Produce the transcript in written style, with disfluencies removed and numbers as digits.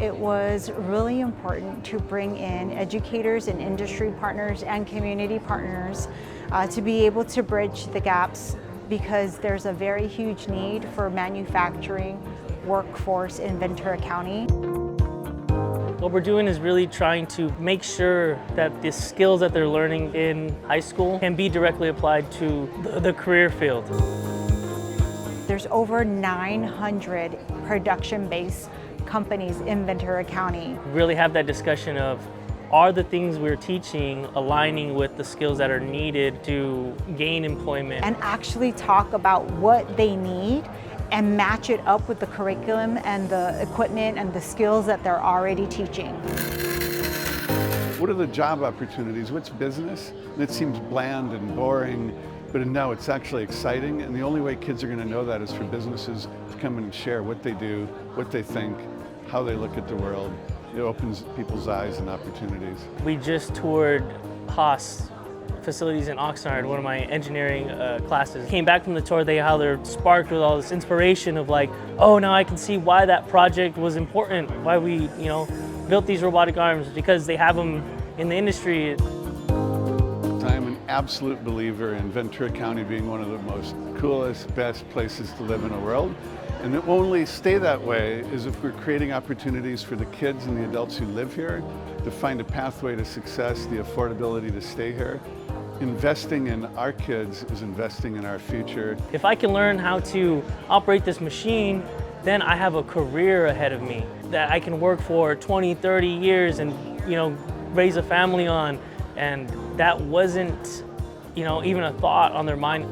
it was really important to bring in educators and industry partners and community partners to be able to bridge the gaps, because there's a very huge need for manufacturing workforce in Ventura County. What we're doing is really trying to make sure that the skills that they're learning in high school can be directly applied to the career field. There's over 900 production-based companies in Ventura County. Really have that discussion of, are the things we're teaching aligning with the skills that are needed to gain employment? And actually talk about what they need and match it up with the curriculum and the equipment and the skills that they're already teaching. What are the job opportunities? What's business? And it seems bland and boring, but no, it's actually exciting. And the only way kids are going to know that is for businesses to come and share what they do, what they think, how they look at the world. It opens people's eyes and opportunities. We just toured Haas facilities in Oxnard, one of my engineering classes. Came back from the tour, how they're sparked with all this inspiration of like, oh, now I can see why that project was important, why we, built these robotic arms, because they have them in the industry. I'm an absolute believer in Ventura County being one of the most coolest, best places to live in the world. And it will only stay that way is if we're creating opportunities for the kids and the adults who live here to find a pathway to success, the affordability to stay here. Investing in our kids is investing in our future. If I can learn how to operate this machine, then I have a career ahead of me that I can work for 20, 30 years and, raise a family on. And that wasn't, even a thought on their mind.